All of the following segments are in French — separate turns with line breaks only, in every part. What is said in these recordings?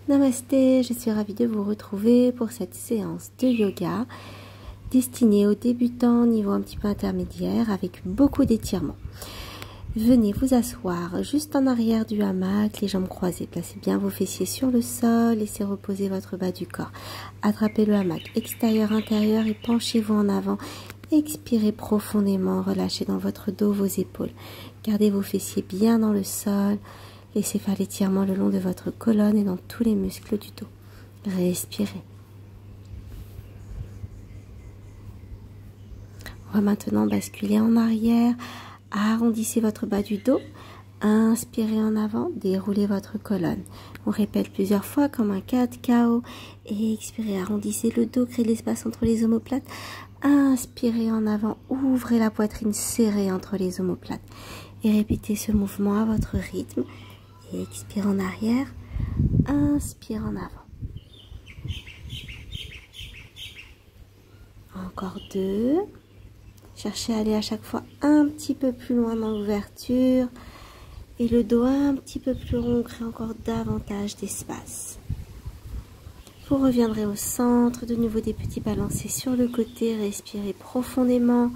Namasté, je suis ravie de vous retrouver pour cette séance de yoga destinée aux débutants niveau un petit peu intermédiaire avec beaucoup d'étirements. Venez vous asseoir juste en arrière du hamac, les jambes croisées. Placez bien vos fessiers sur le sol, laissez reposer votre bas du corps. Attrapez le hamac extérieur-intérieur et penchez-vous en avant. Expirez profondément, relâchez dans votre dos vos épaules. Gardez vos fessiers bien dans le sol. Laissez faire l'étirement le long de votre colonne et dans tous les muscles du dos. Respirez. On va maintenant basculer en arrière. Arrondissez votre bas du dos. Inspirez en avant, déroulez votre colonne. On répète plusieurs fois comme un 4 KO. Et expirez, arrondissez le dos, créez l'espace entre les omoplates. Inspirez en avant, ouvrez la poitrine serrée entre les omoplates. Et répétez ce mouvement à votre rythme. Et expire en arrière, inspire en avant. Encore 2. Cherchez à aller à chaque fois un petit peu plus loin dans l'ouverture. Et le dos un petit peu plus rond, crée encore davantage d'espace. Vous reviendrez au centre, de nouveau des petits balancés sur le côté, respirez profondément.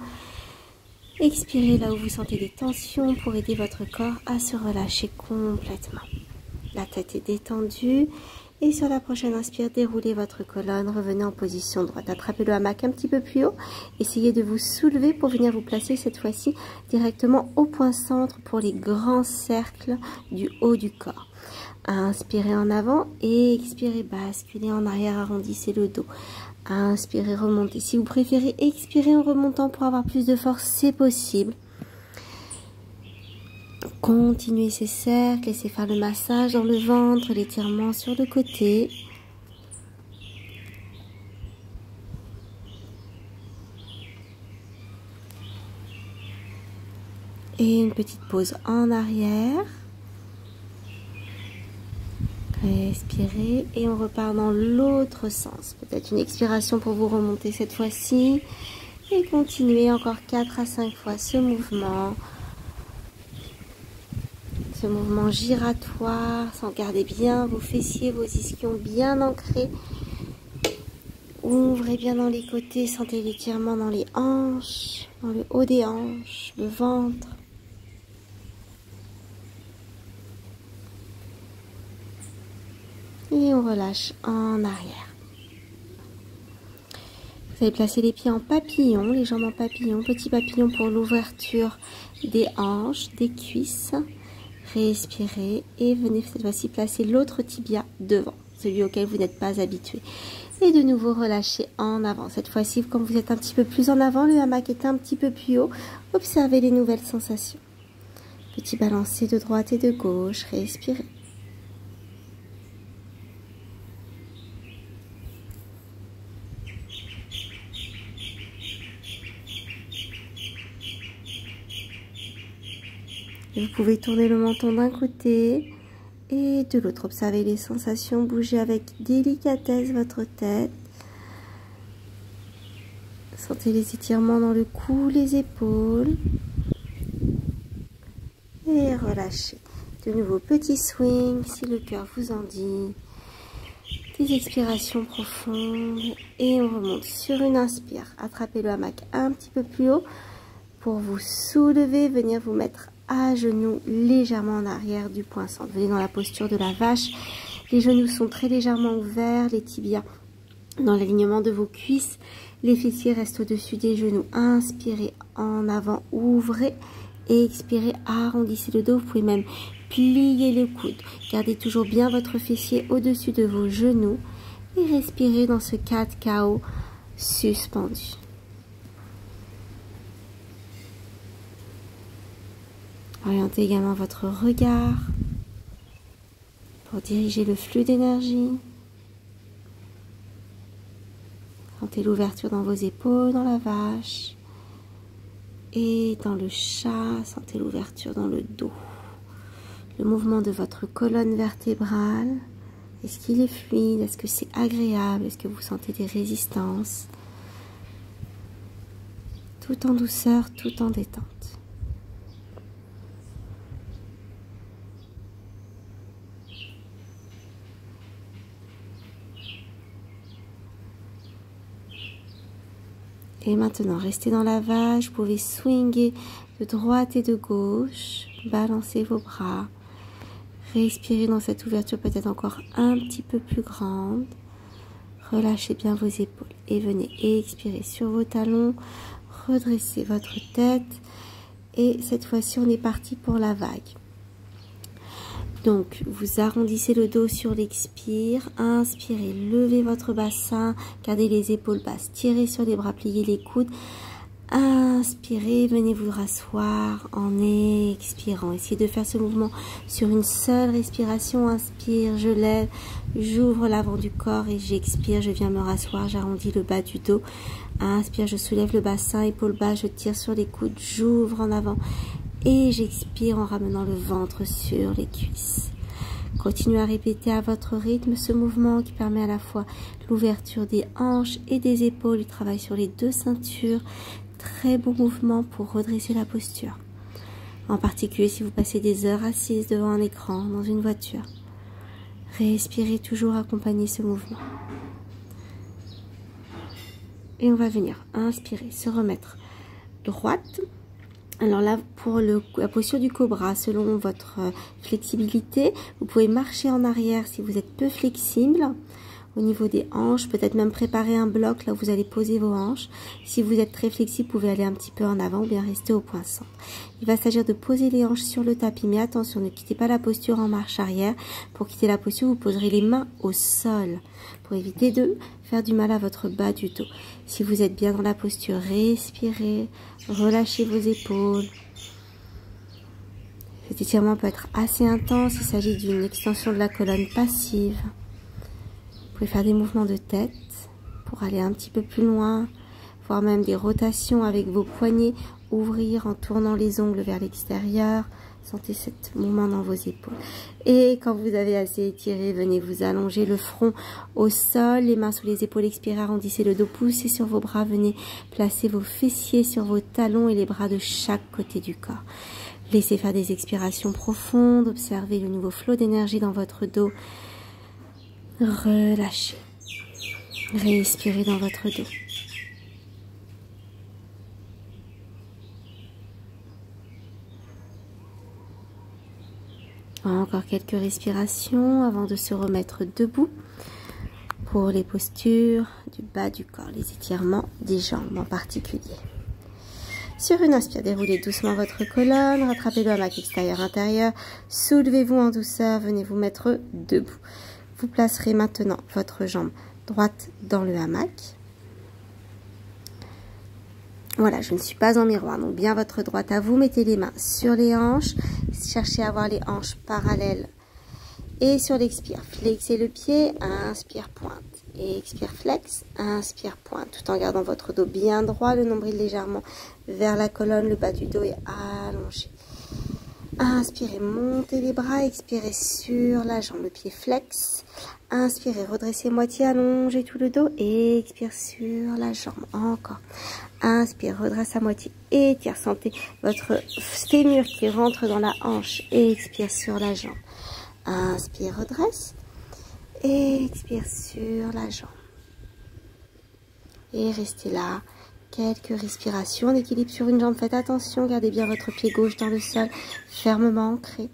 Expirez là où vous sentez des tensions pour aider votre corps à se relâcher complètement. La tête est détendue et sur la prochaine inspire, déroulez votre colonne, revenez en position droite. Attrapez le hamac un petit peu plus haut. Essayez de vous soulever pour venir vous placer cette fois-ci directement au point centre pour les grands cercles du haut du corps. Inspirez en avant et expirez, basculez en arrière, arrondissez le dos. Inspirez, remontez. Si vous préférez expirer en remontant pour avoir plus de force, c'est possible. Continuez ces cercles, laissez faire le massage dans le ventre, l'étirement sur le côté. Et une petite pause en arrière. Respirez et on repart dans l'autre sens. Peut-être une expiration pour vous remonter cette fois-ci. Et continuez encore 4 à 5 fois ce mouvement. Ce mouvement giratoire, sans garder bien vos fessiers, vos ischions bien ancrés. Ouvrez bien dans les côtés, sentez l'étirement dans les hanches, dans le haut des hanches, le ventre. Et on relâche en arrière. Vous allez placer les pieds en papillon, les jambes en papillon, petit papillon pour l'ouverture des hanches, des cuisses. Respirez et venez cette fois-ci placer l'autre tibia devant, celui auquel vous n'êtes pas habitué. Et de nouveau relâchez en avant. Cette fois-ci, comme vous êtes un petit peu plus en avant, le hamac est un petit peu plus haut. Observez les nouvelles sensations. Petit balancé de droite et de gauche, respirez. Vous pouvez tourner le menton d'un côté et de l'autre. Observez les sensations, bougez avec délicatesse votre tête. Sentez les étirements dans le cou, les épaules. Et relâchez. De nouveau, petit swing si le cœur vous en dit. Des expirations profondes. Et on remonte sur une inspire. Attrapez le hamac un petit peu plus haut pour vous soulever, venir vous mettre à genoux légèrement en arrière du point centre. Venez dans la posture de la vache. Les genoux sont très légèrement ouverts, les tibias dans l'alignement de vos cuisses. Les fessiers restent au-dessus des genoux. Inspirez en avant, ouvrez et expirez, arrondissez le dos. Vous pouvez même plier le coude. Gardez toujours bien votre fessier au-dessus de vos genoux et respirez dans ce 4 KO suspendu. Orientez également votre regard pour diriger le flux d'énergie. Sentez l'ouverture dans vos épaules, dans la vache. Et dans le chat, sentez l'ouverture dans le dos. Le mouvement de votre colonne vertébrale. Est-ce qu'il est fluide? Est-ce que c'est agréable? Est-ce que vous sentez des résistances? Tout en douceur, tout en détente. Et maintenant, restez dans la vague. Vous pouvez swinger de droite et de gauche. Balancez vos bras. Respirez dans cette ouverture peut-être encore un petit peu plus grande. Relâchez bien vos épaules et venez expirer sur vos talons. Redressez votre tête. Et cette fois-ci, on est parti pour la vague. Donc, vous arrondissez le dos sur l'expire. Inspirez, levez votre bassin. Gardez les épaules basses. Tirez sur les bras, pliez les coudes. Inspirez, venez vous rasseoir en expirant. Essayez de faire ce mouvement sur une seule respiration. Inspire, je lève, j'ouvre l'avant du corps et j'expire. Je viens me rasseoir, j'arrondis le bas du dos. Inspire, je soulève le bassin, épaules bas, je tire sur les coudes, j'ouvre en avant. Et j'expire en ramenant le ventre sur les cuisses. Continuez à répéter à votre rythme ce mouvement qui permet à la fois l'ouverture des hanches et des épaules. Il travaille sur les deux ceintures. Très bon mouvement pour redresser la posture. En particulier si vous passez des heures assises devant un écran, dans une voiture. Respirez toujours, accompagner ce mouvement. Et on va venir inspirer, se remettre droite. Alors là, pour la posture du cobra, selon votre flexibilité, vous pouvez marcher en arrière si vous êtes peu flexible. Au niveau des hanches, peut-être même préparer un bloc là où vous allez poser vos hanches. Si vous êtes très flexible, vous pouvez aller un petit peu en avant ou bien rester au point centre. Il va s'agir de poser les hanches sur le tapis, mais attention, ne quittez pas la posture en marche arrière. Pour quitter la posture, vous poserez les mains au sol pour éviter de faire du mal à votre bas du dos. Si vous êtes bien dans la posture, respirez, relâchez vos épaules. Cet étirement peut être assez intense, il s'agit d'une extension de la colonne passive. Vous pouvez faire des mouvements de tête pour aller un petit peu plus loin, voire même des rotations avec vos poignets, ouvrir en tournant les ongles vers l'extérieur. Sentez ce mouvement dans vos épaules. Et quand vous avez assez étiré, venez vous allonger le front au sol, les mains sous les épaules, expirez, arrondissez le dos, poussez sur vos bras, venez placer vos fessiers sur vos talons et les bras de chaque côté du corps. Laissez faire des expirations profondes, observez le nouveau flot d'énergie dans votre dos. Relâchez. Respirez dans votre dos. Encore quelques respirations avant de se remettre debout pour les postures du bas du corps, les étirements des jambes en particulier. Sur une inspire, déroulez doucement votre colonne, rattrapez le hamac extérieur-intérieur, soulevez-vous en douceur, venez vous mettre debout. Vous placerez maintenant votre jambe droite dans le hamac. Voilà, je ne suis pas en miroir, donc bien votre droite à vous. Mettez les mains sur les hanches. Cherchez à avoir les hanches parallèles. Et sur l'expire, flexez le pied, inspire, pointe. Et expire, flex, inspire, pointe. Tout en gardant votre dos bien droit, le nombril légèrement vers la colonne, le bas du dos est allongé. Inspirez, montez les bras, expirez sur la jambe, le pied flex. Inspirez, redressez moitié, allongez tout le dos et expire sur la jambe. Encore. Inspire, redresse à moitié, étire, sentez votre fémur qui rentre dans la hanche et expire sur la jambe. Inspire, redresse et expire sur la jambe. Et restez là. Quelques respirations d'équilibre sur une jambe. Faites attention, gardez bien votre pied gauche dans le sol, fermement ancré.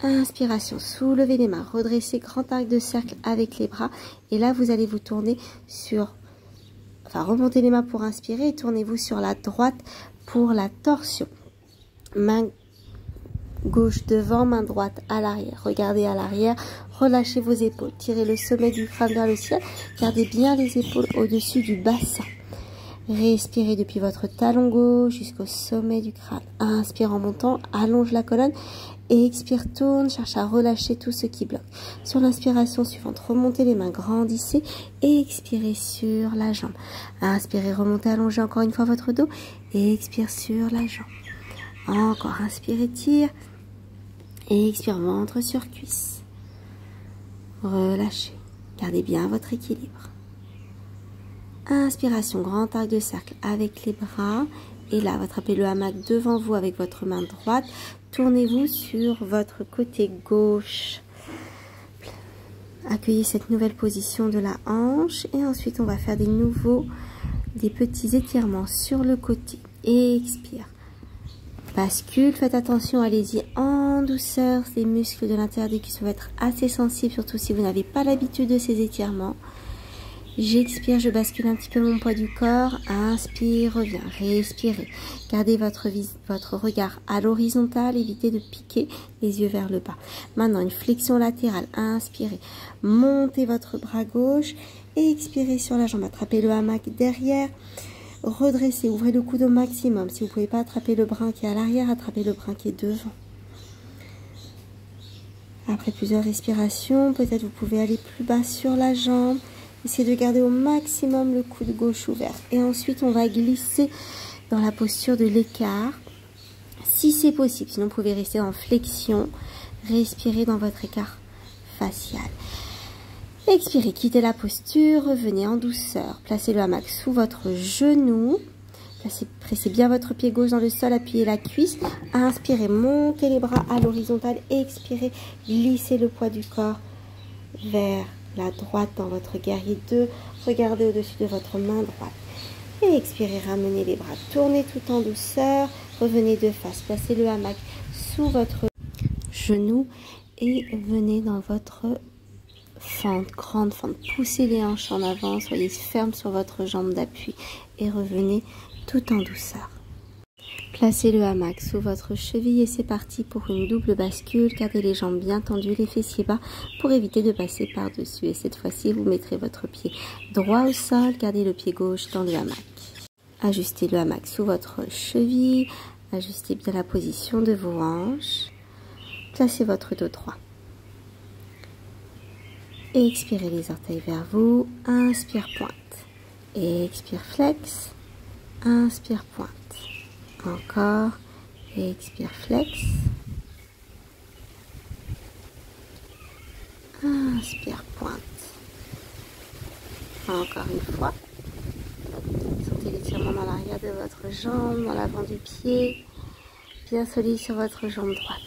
Inspiration, soulevez les mains, redressez grand arc de cercle avec les bras. Et là, vous allez vous tourner sur... Enfin, remontez les mains pour inspirer et tournez-vous sur la droite pour la torsion. Main gauche devant, main droite à l'arrière. Regardez à l'arrière, relâchez vos épaules. Tirez le sommet du crâne vers le ciel. Gardez bien les épaules au-dessus du bassin. Respirez depuis votre talon gauche jusqu'au sommet du crâne. Inspire en montant, allonge la colonne. Et expire, tourne, cherche à relâcher tout ce qui bloque. Sur l'inspiration suivante, remontez les mains, grandissez et expirez sur la jambe. Inspirez, remontez, allongez encore une fois votre dos et expire sur la jambe. Encore, inspire, étire et expire, ventre sur cuisse. Relâchez, gardez bien votre équilibre. Inspiration, grand arc de cercle avec les bras. Et là, attrapez le hamac devant vous avec votre main droite. Tournez-vous sur votre côté gauche. Accueillez cette nouvelle position de la hanche et ensuite on va faire des petits étirements sur le côté. Expire. Bascule, faites attention, allez-y en douceur. Ces muscles de l'intérieur des cuisses vont être assez sensibles, surtout si vous n'avez pas l'habitude de ces étirements. J'expire, je bascule un petit peu mon poids du corps. Inspire, reviens, respirez. Gardez votre regard à l'horizontale, évitez de piquer les yeux vers le bas. Maintenant, une flexion latérale. Inspirez, montez votre bras gauche et expirez sur la jambe. Attrapez le hamac derrière, redressez, ouvrez le coude au maximum. Si vous ne pouvez pas attraper le brin qui est à l'arrière, attrapez le brin qui est devant. Après plusieurs respirations, peut-être vous pouvez aller plus bas sur la jambe. Essayez de garder au maximum le coude gauche ouvert. Et ensuite, on va glisser dans la posture de l'écart. Si c'est possible, sinon vous pouvez rester en flexion. Respirez dans votre écart facial. Expirez, quittez la posture, revenez en douceur. Placez le hamac sous votre genou. Pressez bien votre pied gauche dans le sol, appuyez la cuisse. Inspirez, montez les bras à l'horizontale. Expirez, glissez le poids du corps vers la droite dans votre guerrier 2. Regardez au-dessus de votre main droite. Et expirez, ramenez les bras. Tournez tout en douceur. Revenez de face. Placez le hamac sous votre genou et venez dans votre fente, grande fente. Poussez les hanches en avant. Soyez ferme sur votre jambe d'appui et revenez tout en douceur. Placez le hamac sous votre cheville et c'est parti pour une double bascule. Gardez les jambes bien tendues, les fessiers bas pour éviter de passer par-dessus. Et cette fois-ci, vous mettrez votre pied droit au sol. Gardez le pied gauche dans le hamac. Ajustez le hamac sous votre cheville. Ajustez bien la position de vos hanches. Placez votre dos droit. Et expirez les orteils vers vous. Inspire, pointe. Et expire, flex. Inspire, pointe. Encore, et expire, flex. Inspire, pointe. Encore une fois. Sentez l'étirement dans l'arrière de votre jambe, dans l'avant du pied, bien solide sur votre jambe droite.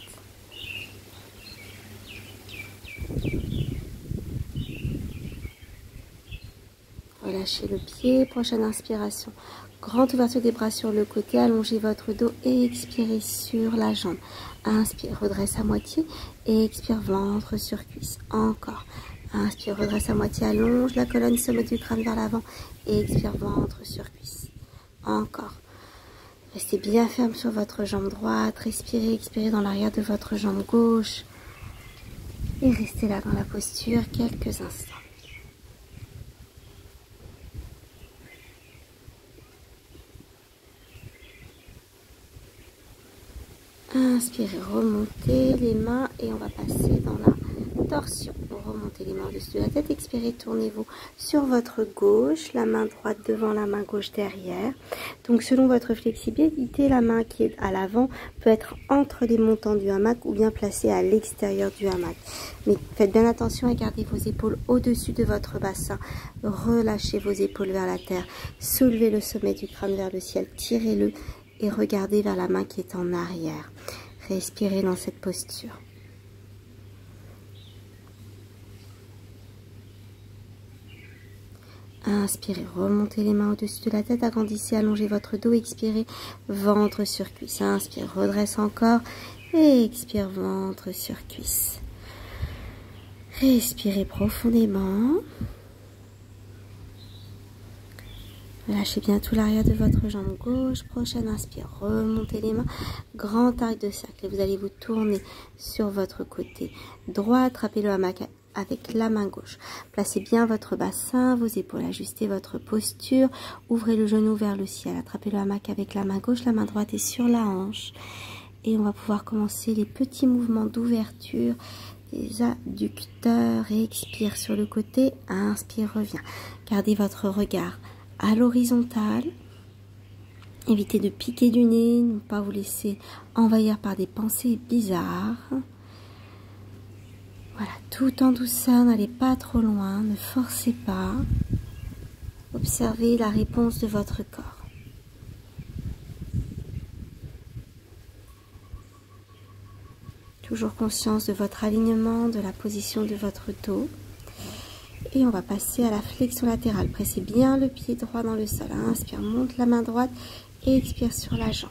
Relâchez le pied, prochaine inspiration. Grande ouverture des bras sur le côté, allongez votre dos et expirez sur la jambe. Inspire, redresse à moitié et expire, ventre sur cuisse. Encore. Inspire, redresse à moitié, allonge la colonne, sommet du crâne vers l'avant et expire, ventre sur cuisse. Encore. Restez bien ferme sur votre jambe droite, respirez, expirez dans l'arrière de votre jambe gauche et restez là dans la posture quelques instants. Inspirez, remontez les mains et on va passer dans la torsion. Remontez les mains au-dessus de la tête, expirez, tournez-vous sur votre gauche, la main droite devant, la main gauche derrière. Donc selon votre flexibilité, la main qui est à l'avant peut être entre les montants du hamac ou bien placée à l'extérieur du hamac. Mais faites bien attention à garder vos épaules au-dessus de votre bassin. Relâchez vos épaules vers la terre, soulevez le sommet du crâne vers le ciel, tirez-le et regardez vers la main qui est en arrière. Respirez dans cette posture. Inspirez, remontez les mains au-dessus de la tête, agrandissez, allongez votre dos, expirez, ventre sur cuisse. Inspire, redresse encore et expire, ventre sur cuisse. Respirez profondément. Lâchez bien tout l'arrière de votre jambe gauche. Prochaine inspire, remontez les mains. Grand arc de cercle. Et vous allez vous tourner sur votre côté droit. Attrapez le hamac avec la main gauche. Placez bien votre bassin, vos épaules. Ajustez votre posture. Ouvrez le genou vers le ciel. Attrapez le hamac avec la main gauche. La main droite est sur la hanche. Et on va pouvoir commencer les petits mouvements d'ouverture des adducteurs. Et expire sur le côté. Inspire, revient. Gardez votre regard à l'horizontale, évitez de piquer du nez, ne pas vous laisser envahir par des pensées bizarres. Voilà, tout en douceur, n'allez pas trop loin, ne forcez pas. Observez la réponse de votre corps. Toujours conscience de votre alignement, de la position de votre dos. Et on va passer à la flexion latérale. Pressez bien le pied droit dans le sol. Inspire, monte la main droite et expire sur la jambe.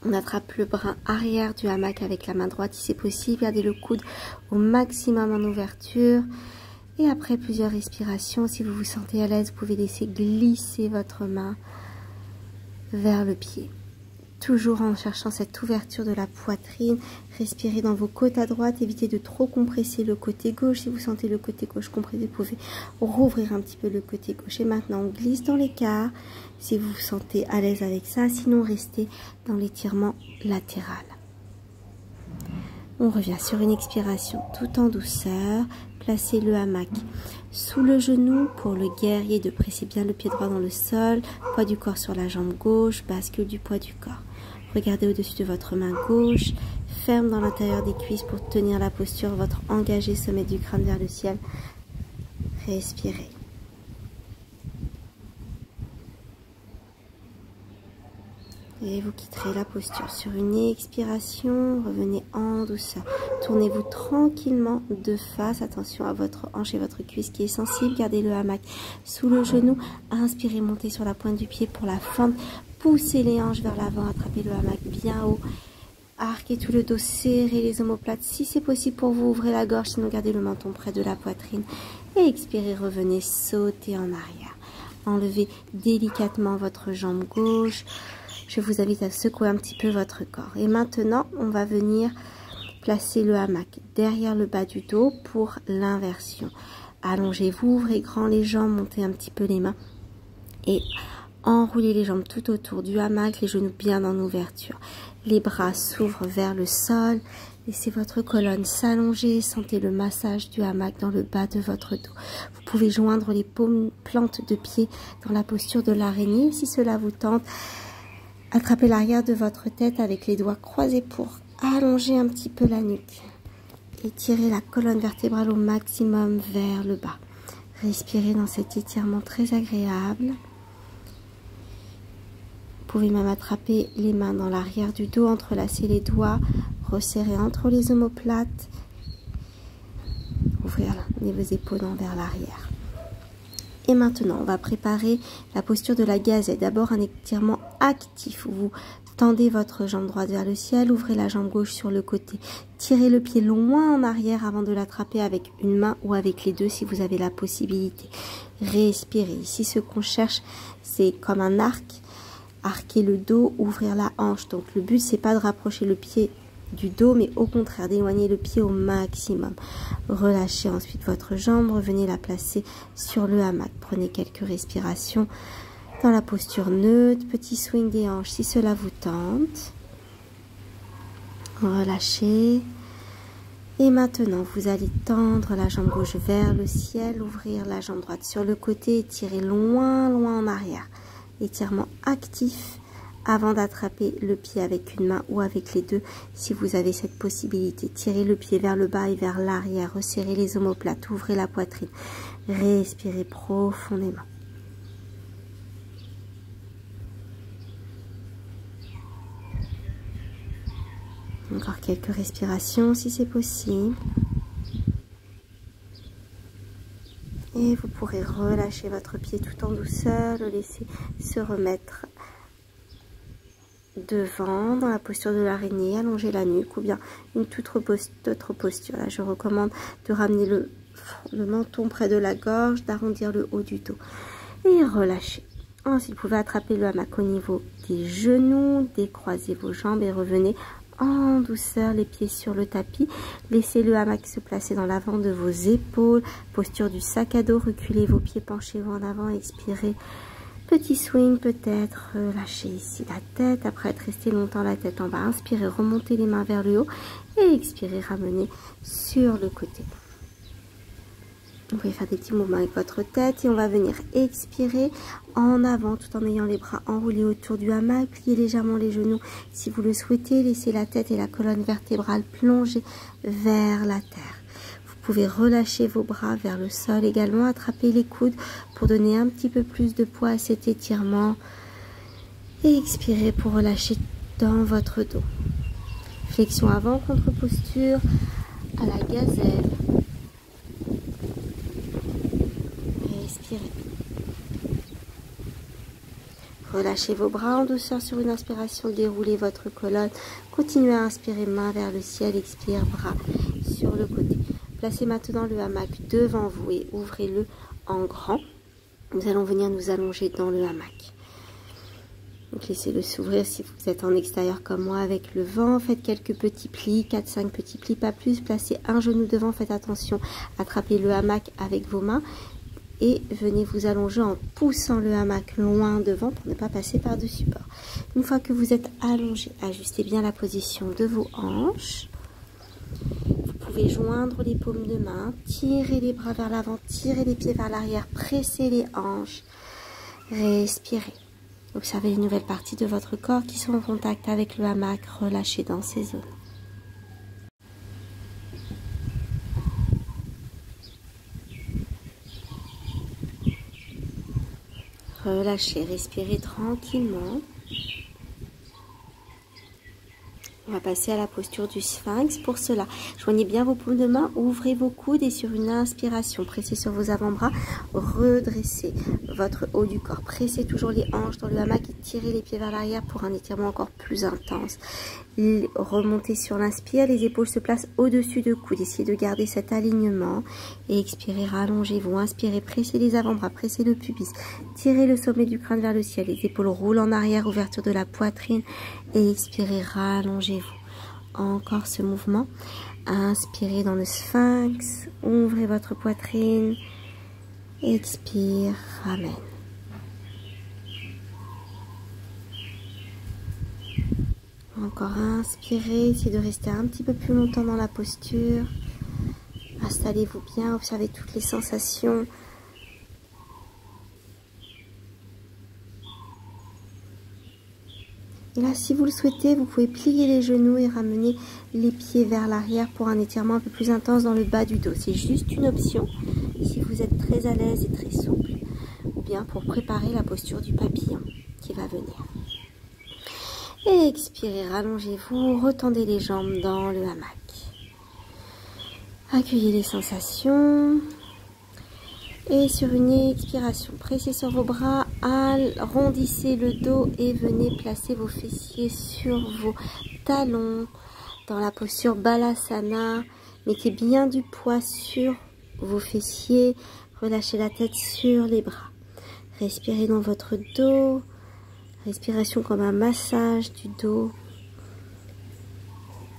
On attrape le bras arrière du hamac avec la main droite si c'est possible. Gardez le coude au maximum en ouverture. Et après plusieurs respirations, si vous vous sentez à l'aise, vous pouvez laisser glisser votre main vers le pied. Toujours en cherchant cette ouverture de la poitrine. Respirez dans vos côtes à droite. Évitez de trop compresser le côté gauche. Si vous sentez le côté gauche compressé, vous pouvez rouvrir un petit peu le côté gauche. Et maintenant, on glisse dans l'écart si vous vous sentez à l'aise avec ça. Sinon, restez dans l'étirement latéral. On revient sur une expiration tout en douceur. Placez le hamac sous le genou pour le guerrier de presser bien le pied droit dans le sol. Poids du corps sur la jambe gauche. Bascule du poids du corps. Regardez au-dessus de votre main gauche, ferme dans l'intérieur des cuisses pour tenir la posture, votre engagé sommet du crâne vers le ciel. Respirez. Et vous quitterez la posture sur une expiration, revenez en douceur. Tournez-vous tranquillement de face, attention à votre hanche et votre cuisse qui est sensible. Gardez le hamac sous le genou, inspirez, montez sur la pointe du pied pour la fente. Poussez les hanches vers l'avant, attrapez le hamac bien haut. Arquez tout le dos, serrez les omoplates. Si c'est possible pour vous, ouvrez la gorge, sinon gardez le menton près de la poitrine. Et expirez, revenez, sautez en arrière. Enlevez délicatement votre jambe gauche. Je vous invite à secouer un petit peu votre corps. Et maintenant, on va venir placer le hamac derrière le bas du dos pour l'inversion. Allongez-vous, ouvrez grand les jambes, montez un petit peu les mains. Et enroulez les jambes tout autour du hamac, les genoux bien en ouverture. Les bras s'ouvrent vers le sol. Laissez votre colonne s'allonger. Sentez le massage du hamac dans le bas de votre dos. Vous pouvez joindre les paumes plantes de pied dans la posture de l'araignée si cela vous tente. Attrapez l'arrière de votre tête avec les doigts croisés pour allonger un petit peu la nuque. Étirez la colonne vertébrale au maximum vers le bas. Respirez dans cet étirement très agréable. Vous pouvez même attraper les mains dans l'arrière du dos, entrelacer les doigts, resserrer entre les omoplates, ouvrir vos épaules vers l'arrière. Et maintenant, on va préparer la posture de la gazelle. D'abord, un étirement actif où vous tendez votre jambe droite vers le ciel, ouvrez la jambe gauche sur le côté. Tirez le pied loin en arrière avant de l'attraper avec une main ou avec les deux si vous avez la possibilité. Respirez. Ici, ce qu'on cherche, c'est comme un arc. Arquer le dos, ouvrir la hanche. Donc le but, c'est pas de rapprocher le pied du dos, mais au contraire d'éloigner le pied au maximum. Relâchez ensuite votre jambe, revenez la placer sur le hamac. Prenez quelques respirations dans la posture neutre, petit swing des hanches si cela vous tente. Relâchez. Et maintenant, vous allez tendre la jambe gauche vers le ciel, ouvrir la jambe droite sur le côté et tirer loin, loin en arrière. Étirement actif avant d'attraper le pied avec une main ou avec les deux si vous avez cette possibilité. Tirez le pied vers le bas et vers l'arrière. Resserrez les omoplates. Ouvrez la poitrine. Respirez profondément. Encore quelques respirations si c'est possible. Et vous pourrez relâcher votre pied tout en douceur, le laisser se remettre devant dans la posture de l'araignée, allonger la nuque ou bien une toute autre posture. Là, je recommande de ramener le menton près de la gorge, d'arrondir le haut du dos et relâcher. Ensuite, vous pouvez attraper le hamac au niveau des genoux, décroisez vos jambes et revenez en douceur, les pieds sur le tapis. Laissez le hamac se placer dans l'avant de vos épaules. Posture du sac à dos. Reculez vos pieds, penchez-vous en avant. Expirez. Petit swing peut-être. Relâchez ici la tête. Après être resté longtemps la tête en bas. Inspirez, remontez les mains vers le haut. Et expirez, ramenez sur le côté. Vous pouvez faire des petits mouvements avec votre tête et on va venir expirer en avant tout en ayant les bras enroulés autour du hamac. Pliez légèrement les genoux si vous le souhaitez. Laissez la tête et la colonne vertébrale plonger vers la terre. Vous pouvez relâcher vos bras vers le sol également. Attraper les coudes pour donner un petit peu plus de poids à cet étirement. Et expirez pour relâcher dans votre dos. Flexion avant, contre-posture à la gazelle. Relâchez vos bras en douceur sur une inspiration, déroulez votre colonne. Continuez à inspirer, main vers le ciel, expire, bras sur le côté. Placez maintenant le hamac devant vous et ouvrez-le en grand. Nous allons venir nous allonger dans le hamac. Donc laissez-le s'ouvrir si vous êtes en extérieur comme moi avec le vent. Faites quelques petits plis, 4-5 petits plis, pas plus. Placez un genou devant, faites attention. Attrapez le hamac avec vos mains. Et venez vous allonger en poussant le hamac loin devant pour ne pas passer par-dessus bord. Une fois que vous êtes allongé, ajustez bien la position de vos hanches. Vous pouvez joindre les paumes de main, tirer les bras vers l'avant, tirer les pieds vers l'arrière, presser les hanches. Respirez. Observez les nouvelles parties de votre corps qui sont en contact avec le hamac, relâchez dans ces zones. Relâchez, respirez tranquillement. On va passer à la posture du sphinx. Pour cela, joignez bien vos paumes de main, ouvrez vos coudes et sur une inspiration, pressez sur vos avant-bras, redressez votre haut du corps. Pressez toujours les hanches dans le hamac et tirez les pieds vers l'arrière pour un étirement encore plus intense. Remontez sur l'inspire, les épaules se placent au-dessus de coudes. Essayez de garder cet alignement et expirez, rallongez-vous. Inspirez, pressez les avant-bras, pressez le pubis. Tirez le sommet du crâne vers le ciel. Les épaules roulent en arrière, ouverture de la poitrine. Et expirez, rallongez-vous. Encore ce mouvement. Inspirez dans le sphinx. Ouvrez votre poitrine. Expire, ramène. Encore inspirez, essayez de rester un petit peu plus longtemps dans la posture. Installez-vous bien, observez toutes les sensations. Et là, si vous le souhaitez, vous pouvez plier les genoux et ramener les pieds vers l'arrière pour un étirement un peu plus intense dans le bas du dos. C'est juste une option si vous êtes très à l'aise et très souple, ou bien pour préparer la posture du papillon qui va venir. Et expirez, rallongez-vous, retendez les jambes dans le hamac. Accueillez les sensations. Et sur une expiration, pressez sur vos bras, arrondissez le dos et venez placer vos fessiers sur vos talons dans la posture Balasana. Mettez bien du poids sur vos fessiers, relâchez la tête sur les bras. Respirez dans votre dos. Respiration comme un massage du dos.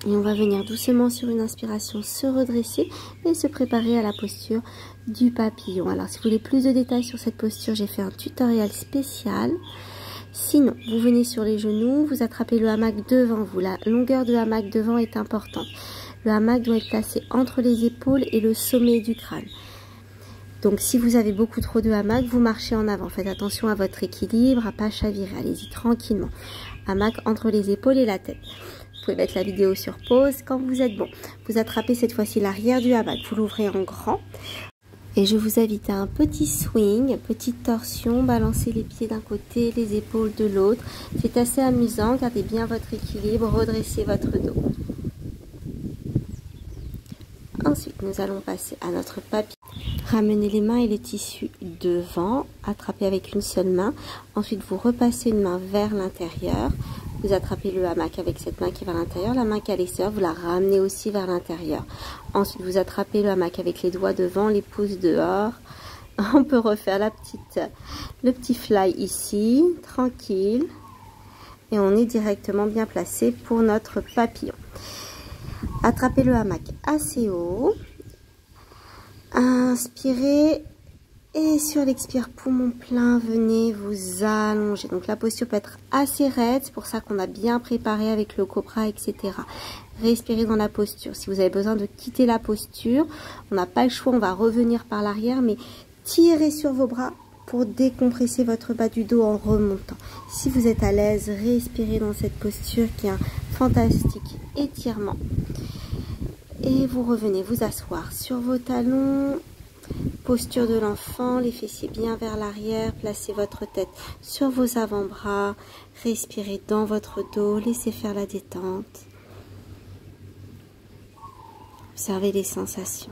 Et on va venir doucement sur une inspiration se redresser et se préparer à la posture du papillon. Alors si vous voulez plus de détails sur cette posture, j'ai fait un tutoriel spécial. Sinon, vous venez sur les genoux, vous attrapez le hamac devant vous. La longueur de hamac devant est importante. Le hamac doit être placé entre les épaules et le sommet du crâne. Donc si vous avez beaucoup trop de hamac, vous marchez en avant. Faites attention à votre équilibre, à pas chavirer. Allez-y tranquillement. Hamac entre les épaules et la tête. Vous pouvez mettre la vidéo sur pause quand vous êtes bon. Vous attrapez cette fois-ci l'arrière du hamac. Vous l'ouvrez en grand. Et je vous invite à un petit swing, petite torsion. Balancez les pieds d'un côté, les épaules de l'autre. C'est assez amusant. Gardez bien votre équilibre. Redressez votre dos. Ensuite, nous allons passer à notre papillon. Ramenez les mains et les tissus devant, attrapez avec une seule main. Ensuite, vous repassez une main vers l'intérieur. Vous attrapez le hamac avec cette main qui va à l'intérieur. La main qui est à l'extérieur, vous la ramenez aussi vers l'intérieur. Ensuite, vous attrapez le hamac avec les doigts devant, les pouces dehors. On peut refaire le petit fly ici, tranquille. Et on est directement bien placé pour notre papillon. Attrapez le hamac assez haut. Inspirez et sur l'expire poumon plein, venez vous allonger. Donc la posture peut être assez raide, c'est pour ça qu'on a bien préparé avec le cobra, etc. Respirez dans la posture. Si vous avez besoin de quitter la posture, on n'a pas le choix, on va revenir par l'arrière, mais tirez sur vos bras pour décompresser votre bas du dos en remontant. Si vous êtes à l'aise, respirez dans cette posture qui est un fantastique étirement. Et vous revenez vous asseoir sur vos talons, posture de l'enfant, les fessiers bien vers l'arrière, placez votre tête sur vos avant-bras, respirez dans votre dos, laissez faire la détente. Observez les sensations.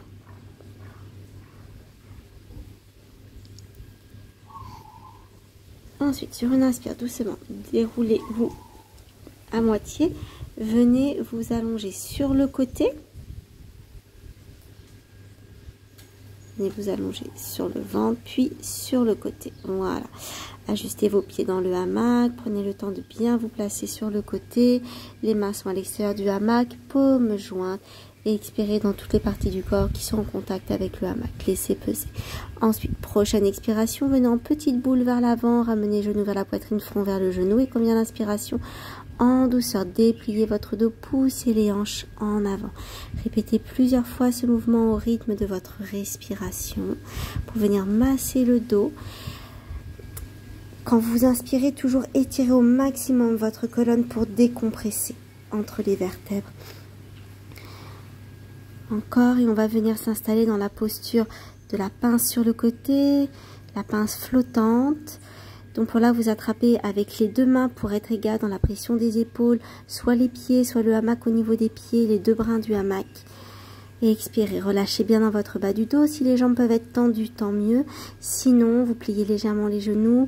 Ensuite, sur une inspire, doucement, déroulez-vous à moitié. Venez vous allonger sur le côté. Venez vous allonger sur le ventre, puis sur le côté. Voilà. Ajustez vos pieds dans le hamac. Prenez le temps de bien vous placer sur le côté. Les mains sont à l'extérieur du hamac, paumes jointes. Et expirez dans toutes les parties du corps qui sont en contact avec le hamac. Laissez peser. Ensuite, prochaine expiration, venez en petite boule vers l'avant. Ramenez genou vers la poitrine, front vers le genou. Et comme vient l'inspiration, en douceur, dépliez votre dos, poussez les hanches en avant. Répétez plusieurs fois ce mouvement au rythme de votre respiration pour venir masser le dos. Quand vous inspirez, toujours étirez au maximum votre colonne pour décompresser entre les vertèbres. Encore, et on va venir s'installer dans la posture de la pince sur le côté, la pince flottante. Donc pour là, vous attrapez avec les deux mains pour être égal dans la pression des épaules, soit les pieds, soit le hamac au niveau des pieds, les deux brins du hamac. Et expirez, relâchez bien dans votre bas du dos. Si les jambes peuvent être tendues, tant mieux. Sinon, vous pliez légèrement les genoux,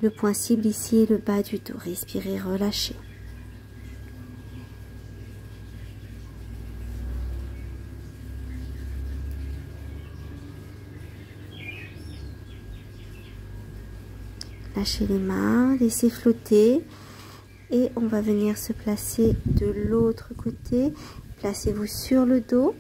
le point cible ici et le bas du dos. Respirez, relâchez. Lâchez les mains, laissez flotter et on va venir se placer de l'autre côté. Placez-vous sur le dos.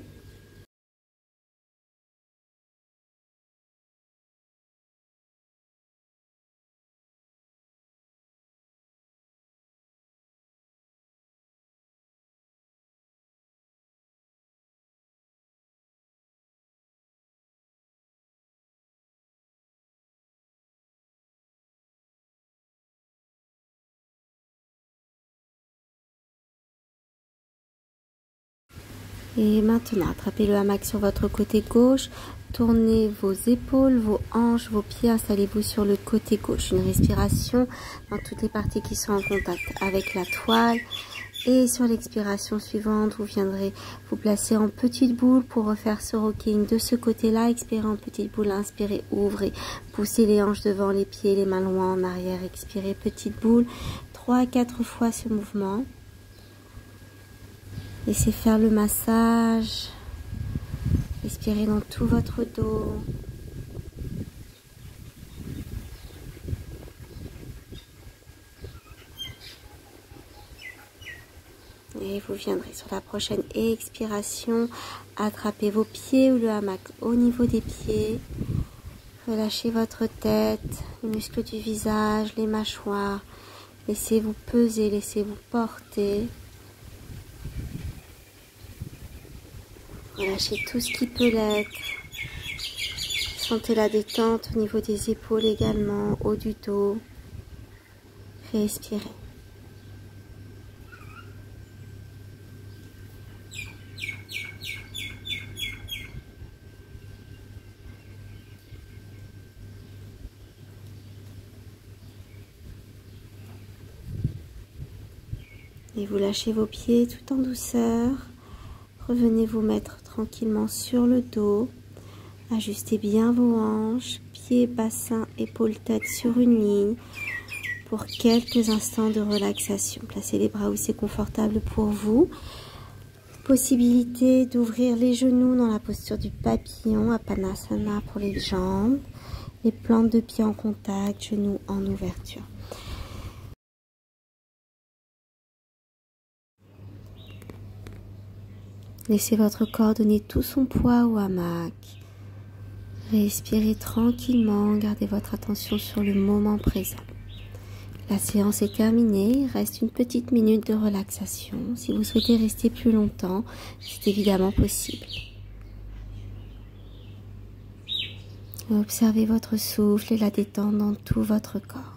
Et maintenant, attrapez le hamac sur votre côté gauche, tournez vos épaules, vos hanches, vos pieds, installez-vous sur le côté gauche. Une respiration dans toutes les parties qui sont en contact avec la toile. Et sur l'expiration suivante, vous viendrez vous placer en petite boule pour refaire ce rocking de ce côté-là. Expirez en petite boule, inspirez, ouvrez, poussez les hanches devant les pieds, les mains loin en arrière, expirez, petite boule. 3 à 4 fois ce mouvement. Laissez faire le massage. Respirez dans tout votre dos. Et vous viendrez sur la prochaine expiration, attrapez vos pieds ou le hamac au niveau des pieds. Relâchez votre tête, les muscles du visage, les mâchoires. Laissez-vous peser, laissez-vous porter. Relâchez tout ce qui peut l'être. Sentez la détente au niveau des épaules également, haut du dos. Respirez. Et vous lâchez vos pieds tout en douceur. Revenez vous mettre tranquillement sur le dos. Ajustez bien vos hanches, pieds, bassin, épaules, tête sur une ligne pour quelques instants de relaxation. Placez les bras où c'est confortable pour vous. Possibilité d'ouvrir les genoux dans la posture du papillon, Apanasana pour les jambes. Les plantes de pieds en contact, genoux en ouverture. Laissez votre corps donner tout son poids au hamac. Respirez tranquillement, gardez votre attention sur le moment présent. La séance est terminée, il reste une petite minute de relaxation. Si vous souhaitez rester plus longtemps, c'est évidemment possible. Observez votre souffle et la détente dans tout votre corps.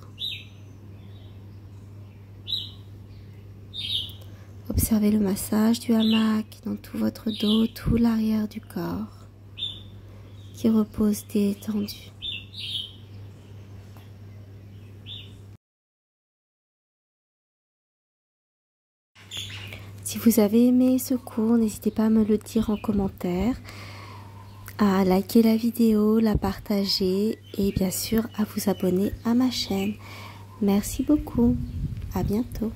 Observez le massage du hamac dans tout votre dos, tout l'arrière du corps qui repose détendu. Si vous avez aimé ce cours, n'hésitez pas à me le dire en commentaire, à liker la vidéo, la partager et bien sûr à vous abonner à ma chaîne. Merci beaucoup. À bientôt.